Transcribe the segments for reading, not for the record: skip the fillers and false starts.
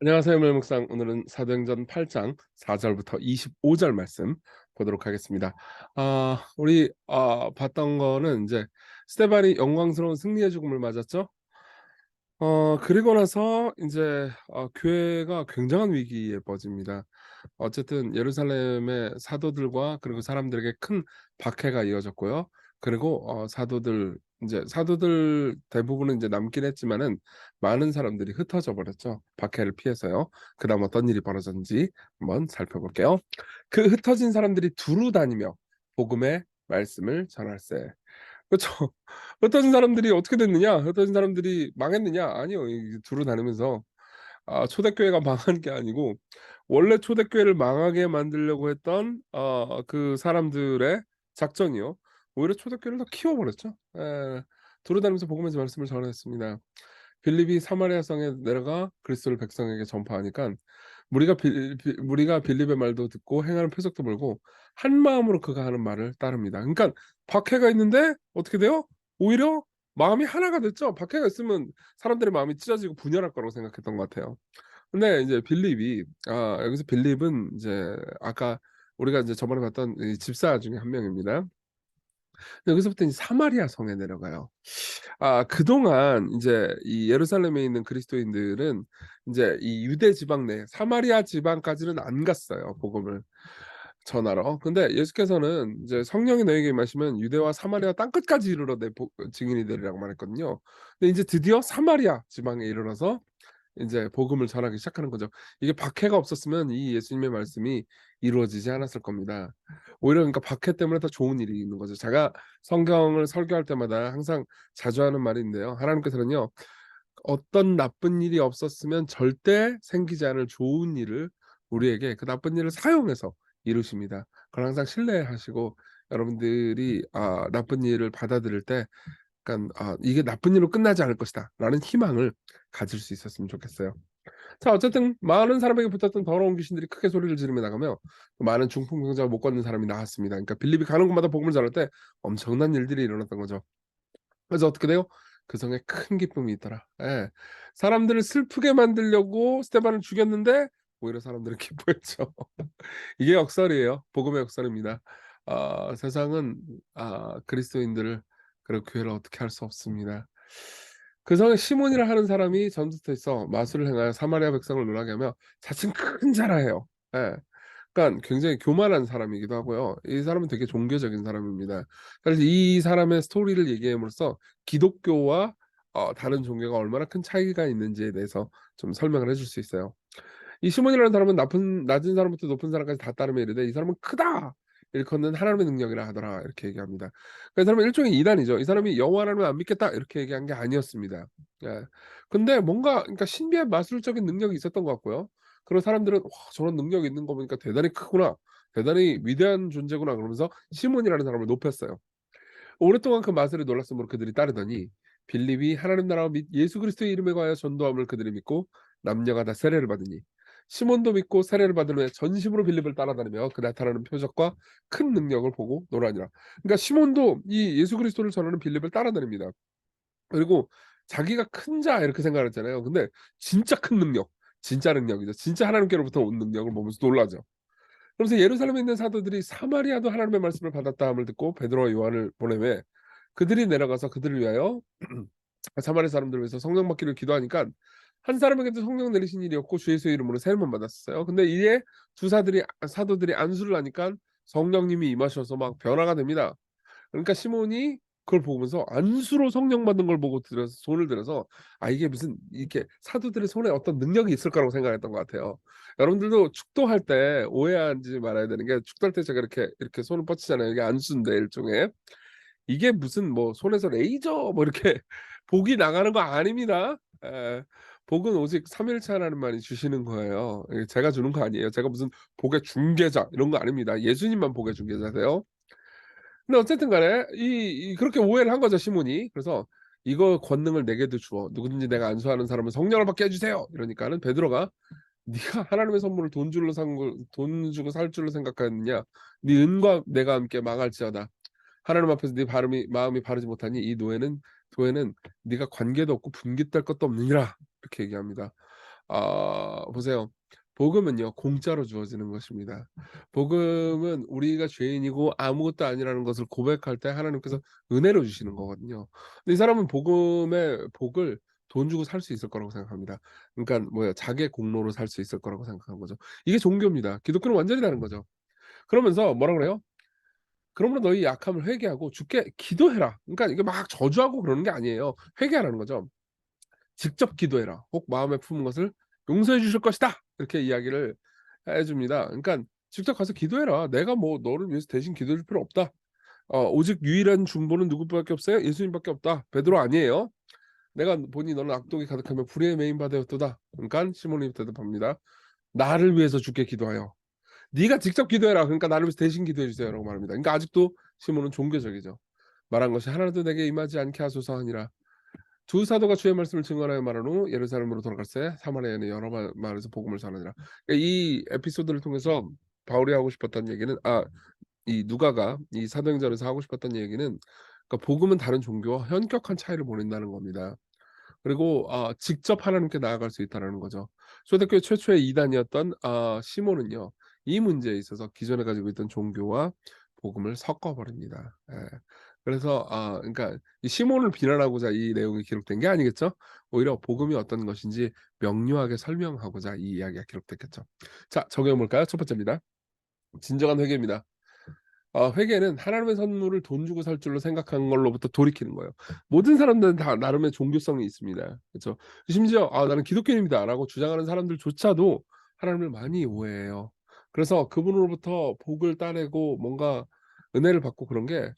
안녕하세요. 멜목상. 오늘은 사도행전 8장 4절부터 25절 말씀 보도록 하겠습니다. 우리 봤던 거는 이제 스데반이 영광스러운 승리의 죽음을 맞았죠. 그리고 나서 이제 교회가 굉장한 위기에 빠집니다. 어쨌든 예루살렘의 사도들과 그리고 사람들에게 큰 박해가 이어졌고요. 그리고 사도들 대부분은 이제 남긴 했지만은 많은 사람들이 흩어져 버렸죠. 박해를 피해서요. 그다음 어떤 일이 벌어졌는지 한번 살펴볼게요. 그 흩어진 사람들이 두루 다니며 복음의 말씀을 전할세. 그쵸. 흩어진 사람들이 어떻게 됐느냐? 흩어진 사람들이 망했느냐? 아니요. 이 두루 다니면서 초대교회가 망한 게 아니고 원래 초대교회를 망하게 만들려고 했던 그 사람들의 작전이요. 오히려 초대교회를 더 키워버렸죠. 예. 두루 다니면서 복음의 말씀을 전했습니다. 빌립이 사마리아 성에 내려가 그리스도를 백성에게 전파하니까 무리가 빌립의 말도 듣고 행하는 표적도 보고 한 마음으로 그가 하는 말을 따릅니다. 그러니까 박해가 있는데 어떻게 돼요? 오히려 마음이 하나가 됐죠. 박해가 있으면 사람들의 마음이 찢어지고 분열할 거라고 생각했던 것 같아요. 근데 이제 빌립이 여기서 빌립은 이제 아까 우리가 이제 저번에 봤던 이 집사 중에 한 명입니다. 여기서부터 이제 사마리아 성에 내려가요. 그동안 인제 이 예루살렘에 있는 그리스도인들은 인제 이 유대 지방 내 사마리아 지방까지는 안 갔어요, 복음을 전하러. 근데 예수께서는 이제 "성령이 너에게 임하시면 유대와 사마리아 땅끝까지 이르러 내 증인이 되리라."고 말했거든요. 근데 인제 드디어 사마리아 지방에 이르러서 인제 복음을 전하기 시작하는 거죠. 이게 박해가 없었으면 이 예수님의 말씀이 이루어지지 않았을 겁니다. 오히려 그러니까 박해 때문에 더 좋은 일이 있는 거죠. 제가 성경을 설교할 때마다 항상 자주 하는 말이 있는데요. 하나님께서는요. 어떤 나쁜 일이 없었으면 절대 생기지 않을 좋은 일을 우리에게 그 나쁜 일을 사용해서 이루십니다. 그걸 항상 신뢰하시고 여러분들이 나쁜 일을 받아들일 때 약간 '이게 나쁜 일로 끝나지 않을 것이다.'라는 희망을 가질 수 있었으면 좋겠어요. 자, 어쨌든 많은 사람에게 붙었던 더러운 귀신들이 크게 소리를 지르며 나가며 많은 중풍병자가 못 걷는 사람이 나왔습니다. 그러니까 빌립이 가는 곳마다 복음을 전할 때 엄청난 일들이 일어났던 거죠. 그래서 어떻게 돼요? 그 성에 큰 기쁨이 있더라. 예. 사람들을 슬프게 만들려고 스테반을 죽였는데 오히려 사람들은 기뻐했죠. 이게 역설이에요. 복음의 역설입니다. 세상은 그리스도인들을 그리고 교회를 어떻게 할 수 없습니다. 그 성에 시몬이라 하는 사람이 전부터 있어 마술을 행하여 사마리아 백성을 놀라게 하며 자칭 큰 자라 해요. 예. 그러니까 굉장히 교만한 사람이기도 하고요. 이 사람은 되게 종교적인 사람입니다. 그래서 이 사람의 스토리를 얘기함으로써 기독교와 다른 종교가 얼마나 큰 차이가 있는지에 대해서 좀 설명을 해줄 수 있어요. 이 시몬이라는 사람은 낮은 사람부터 높은 사람까지 다 따르며 이르되 "이 사람은 크다. 일컫는 하나님의 능력이라 하더라." 이렇게 얘기합니다. 그러니까 이 사람은 일종의 이단이죠. 이 사람이 "여호와 하나님을 안 믿겠다." 이렇게 얘기한 게 아니었습니다. 예. 근데 뭔가 그러니까 신비한 마술적인 능력이 있었던 것 같고요. 그리고 사람들은 '와 저런 능력이 있는 거 보니까 대단히 크구나. 대단히 위대한 존재구나.' 그러면서 시몬이라는 사람을 높였어요. 오랫동안 그 마술에 놀랐으므로 그들이 따르더니 빌립이 하나님 나라와 및 예수 그리스도의 이름에 관하여 전도함을 그들이 믿고 남녀가 다 세례를 받으니 시몬도 믿고 세례를 받은 후에 전심으로 빌립을 따라다니며 그 나타나는 표적과 큰 능력을 보고 놀라니라. 그러니까 시몬도 이 예수 그리스도를 전하는 빌립을 따라다닙니다. 그리고 자기가 큰 자 이렇게 생각을 했잖아요. 근데 진짜 큰 능력, 진짜 능력이죠. 진짜 하나님께로부터 온 능력을 보면서 놀라죠. 그러면서 예루살렘에 있는 사도들이 사마리아도 하나님의 말씀을 받았다함을 듣고 베드로와 요한을 보내매 그들이 내려가서 그들을 위하여 사마리아 사람들을 위해서 성령 받기를 기도하니까 한 사람에게도 성령 내리신 일이 없고 주 예수의 이름으로 세례만 받았어요. 근데 이에 사도들이 안수를 하니까 성령님이 임하셔서 막 변화가 됩니다. 그러니까 시몬이 그걸 보면서 안수로 성령 받는 걸 보고 손을 들어서 이게 무슨 이렇게 사도들의 손에 어떤 능력이 있을 거라고 생각했던 것 같아요. 여러분들도 축도할 때 오해하지 말아야 되는 게 축도할 때 제가 이렇게 손을 뻗치잖아요. 이게 안수인데 일종의. 이게 무슨 뭐 손에서 레이저 뭐 이렇게 복이 나가는 거 아닙니다. 예. 복은 오직 삼일체 하나님만이 주시는 거예요. 이게 제가 주는 거 아니에요. 제가 무슨 복의 중개자 이런 거 아닙니다. 예수님만 복의 중개자세요. 근데 어쨌든 간에 그렇게 오해를 한 거죠 시몬이. 그래서 "이거 권능을 내게도 주어. 누구든지 내가 안수하는 사람은 성령을 받게 해 주세요." 이러니까는 베드로가 "네가 하나님의 선물을 돈 주고 살 줄로 생각하느냐? 네 은과 내가 함께 망할지어다. 하나님 앞에서 네 마음이 바르지 못하니 이 도에는 네가 관계도 없고 분깃될 것도 없느니라." 이렇게 얘기합니다. 보세요. 복음은요, 공짜로 주어지는 것입니다. 복음은 우리가 죄인이고 아무것도 아니라는 것을 고백할 때 하나님께서 은혜로 주시는 거거든요. 근데 이 사람은 복음의 복을 돈 주고 살 수 있을 거라고 생각합니다. 그러니까 뭐야, 자기의 공로로 살 수 있을 거라고 생각한 거죠. 이게 종교입니다. 기독교는 완전히 다른 거죠. 그러면서 뭐라 그래요? 그러므로 너희 약함을 회개하고 주께 기도해라. 그러니까 이게 막 저주하고 그러는 게 아니에요. 회개하라는 거죠. 직접 기도해라. 혹 마음에 품은 것을 용서해 주실 것이다. 이렇게 이야기를 해 줍니다. 그러니까 직접 가서 기도해라. 내가 뭐 너를 위해서 대신 기도해 줄 필요 없다. 오직 유일한 중보는 누구밖에 없어요? 예수님밖에 없다. 베드로 아니에요. 내가 보니 너는 악독이 가득하며 불의의 메인 바되었도다. 그러니까 시몬이 대답합니다. 나를 위해서 주께 기도하여. 네가 직접 기도해라. 그러니까 나를 위해서 대신 기도해 주세요라고 말합니다. 그러니까 아직도 시몬은 종교적이죠. 말한 것이 하나도 내게 임하지 않게 하소서 하니라. 두 사도가 주의 말씀을 증언하여 말한 후 예루살렘으로 돌아갈새 사마리아에 여러 마을에서 복음을 전하니라. 그러니까 이 에피소드를 통해서 바울이 하고 싶었던 얘기는, 이 누가가 이 사도행전에서 하고 싶었던 얘기는, 그러니까 복음은 다른 종교와 현격한 차이를 보낸다는 겁니다. 그리고 직접 하나님께 나아갈 수 있다라는 거죠. 초대교회 최초의 이단이었던 시몬은요, 이 문제에 있어서 기존에 가지고 있던 종교와 복음을 섞어 버립니다. 예. 그래서 그러니까 이 시몬을 비난하고자 이 내용이 기록된 게 아니겠죠? 오히려 복음이 어떤 것인지 명료하게 설명하고자 이 이야기가 기록됐겠죠. 자, 적용해 볼까요? 첫 번째입니다. 진정한 회개입니다. 회개는 하나님의 선물을 돈 주고 살 줄로 생각한 걸로부터 돌이키는 거예요. 모든 사람들은 다 나름의 종교성이 있습니다. 그렇죠? 심지어 나는 기독교인입니다라고 주장하는 사람들조차도 하나님을 많이 오해해요. 그래서 그분으로부터 복을 따내고 뭔가 은혜를 받고 그런 게,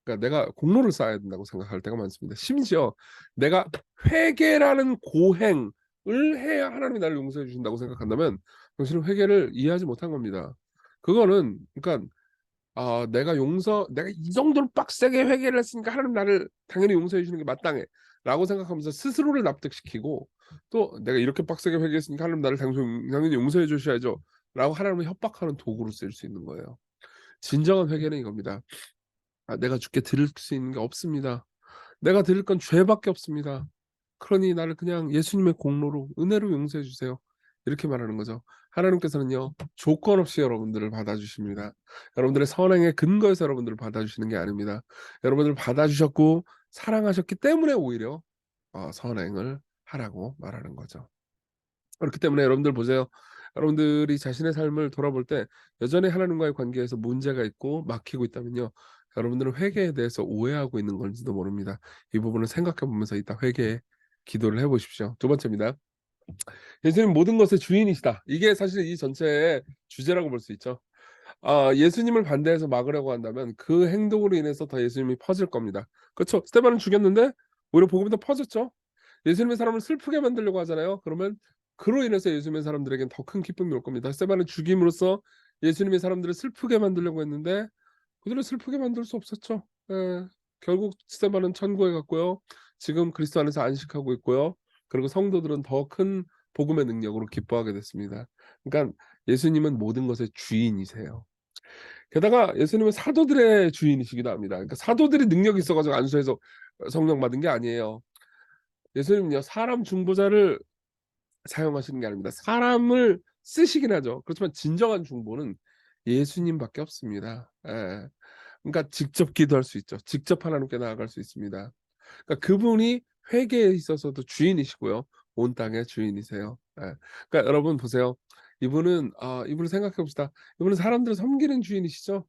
그러니까 내가 공로를 쌓아야 된다고 생각할 때가 많습니다. 심지어 내가 회개라는 고행을 해야 하나님이 나를 용서해 주신다고 생각한다면 당신은 회개를 이해하지 못한 겁니다. 그거는 그러니까 내가 이 정도로 빡세게 회개를 했으니까 하나님 나를 당연히 용서해 주시는 게 마땅해라고 생각하면서 스스로를 납득시키고, 또 내가 이렇게 빡세게 회개했으니까 하나님 나를 당연히 용서해 주셔야죠라고 하나님을 협박하는 도구로 쓰일 수 있는 거예요. 진정한 회개는 이겁니다. 내가 주께 드릴 수 있는 게 없습니다. 내가 드릴 건 죄밖에 없습니다. 그러니 나를 그냥 예수님의 공로로 은혜로 용서해 주세요. 이렇게 말하는 거죠. 하나님께서는요, 조건 없이 여러분들을 받아주십니다. 여러분들의 선행의 근거에서 여러분들을 받아주시는 게 아닙니다. 여러분들을 받아주셨고 사랑하셨기 때문에 오히려 선행을 하라고 말하는 거죠. 그렇기 때문에 여러분들 보세요. 여러분들이 자신의 삶을 돌아볼 때 여전히 하나님과의 관계에서 문제가 있고 막히고 있다면요, 여러분들은 회개에 대해서 오해하고 있는 건지도 모릅니다. 이 부분을 생각해 보면서 이따 회개에 기도를 해 보십시오. 두 번째입니다. 예수님 모든 것의 주인이시다. 이게 사실 이 전체의 주제라고 볼 수 있죠. 예수님을 반대해서 막으려고 한다면 그 행동으로 인해서 더 예수님이 퍼질 겁니다. 그렇죠? 스테반은 죽였는데 오히려 복음이 더 퍼졌죠. 예수님의 사람을 슬프게 만들려고 하잖아요. 그러면 그로 인해서 예수님의 사람들에겐 더 큰 기쁨이 올 겁니다. 스테반을 죽임으로써 예수님의 사람들을 슬프게 만들려고 했는데 그들을 슬프게 만들 수 없었죠. 예. 결국 스테반은 천국에 갔고요. 지금 그리스도 안에서 안식하고 있고요. 그리고 성도들은 더 큰 복음의 능력으로 기뻐하게 됐습니다. 그러니까 예수님은 모든 것의 주인이세요. 게다가 예수님은 사도들의 주인이시기도 합니다. 그러니까 사도들이 능력이 있어 가지고 안수해서 성령 받은 게 아니에요. 예수님은요, 사람 중보자를 사용하시는 게 아닙니다. 사람을 쓰시긴 하죠. 그렇지만 진정한 중보는 예수님밖에 없습니다. 예. 그러니까 직접 기도할 수 있죠. 직접 하나님께 나아갈 수 있습니다. 그러니까 그분이 회개에 있어서도 주인이시고요. 온 땅의 주인이세요. 예. 그러니까 여러분 보세요. 이분을 생각해 봅시다. 이분은 사람들을 섬기는 주인이시죠.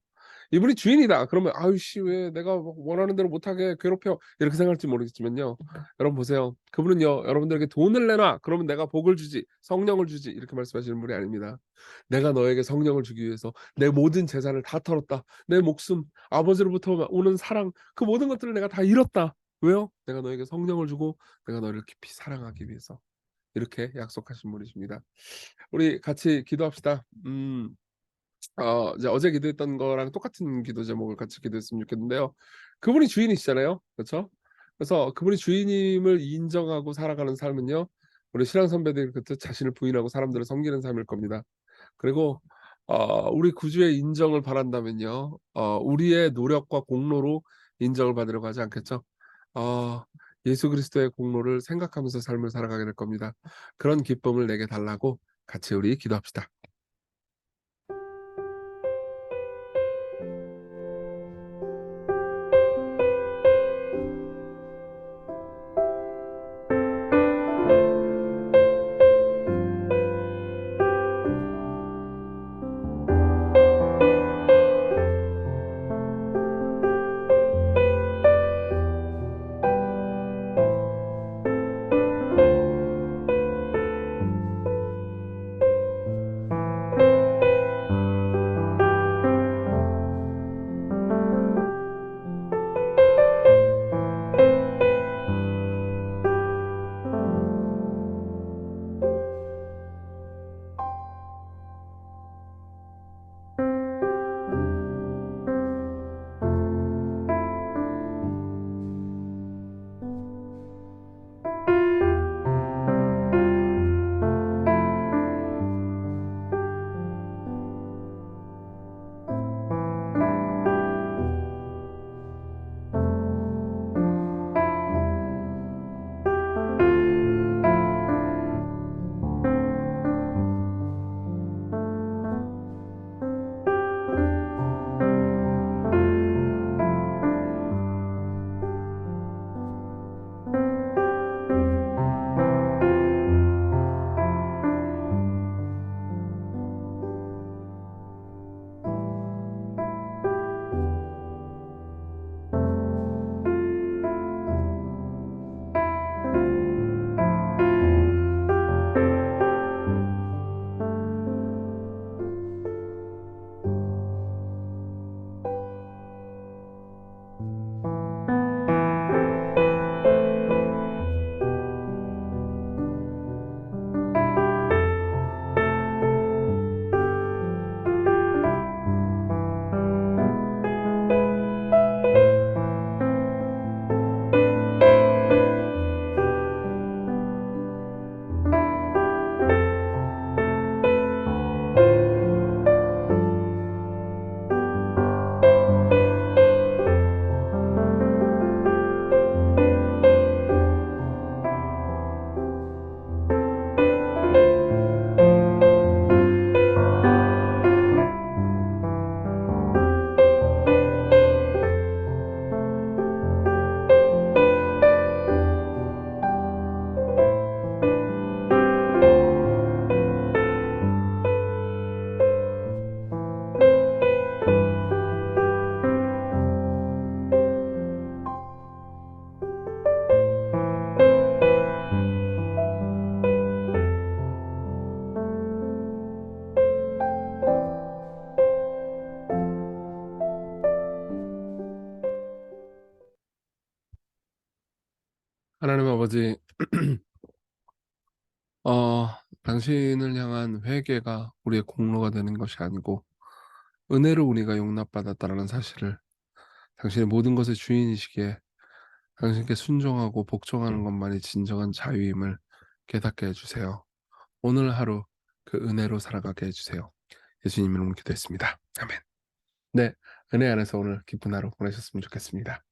이분이 주인이다. 그러면 '아유 씨 왜 내가 뭐 원하는 대로 못하게 괴롭혀.' 이렇게 생각할지 모르겠지만요. 여러분 보세요. 그분은요, 여러분들에게 돈을 내놔. 그러면 내가 복을 주지. 성령을 주지. 이렇게 말씀하시는 분이 아닙니다. 내가 너에게 성령을 주기 위해서 내 모든 재산을 다 털었다. 내 목숨, 아버지로부터 오는 사랑, 그 모든 것들을 내가 다 잃었다. 왜요? 내가 너에게 성령을 주고 내가 너를 깊이 사랑하기 위해서. 이렇게 약속하신 분이십니다. 우리 같이 기도합시다. 이제 어제 기도했던 거랑 똑같은 기도 제목을 같이 기도했으면 좋겠는데요. 그분이 주인이시잖아요. 그렇죠? 그래서 그분이 주인임을 인정하고 살아가는 삶은요, 우리 신앙 선배들이 그렇듯 자신을 부인하고 사람들을 섬기는 삶일 겁니다. 그리고 우리 구주의 인정을 바란다면요, 우리의 노력과 공로로 인정을 받으려고 하지 않겠죠? 어 예수 그리스도의 공로를 생각하면서 삶을 살아가게 될 겁니다. 그런 기쁨을 내게 달라고 같이 우리 기도합시다. 하나님 아버지, 어, 당신을 향한 회개가 우리의 공로가 되는 것이 아니고 은혜로 우리가 용납받았다라는 사실을, 당신의 모든 것의 주인이시기에 당신께 순종하고 복종하는 것만이 진정한 자유임을 깨닫게 해주세요. 오늘 하루 그 은혜로 살아가게 해주세요. 예수님 이름으로 기도했습니다. 아멘. 네, 은혜 안에서 오늘 기쁜 하루 보내셨으면 좋겠습니다.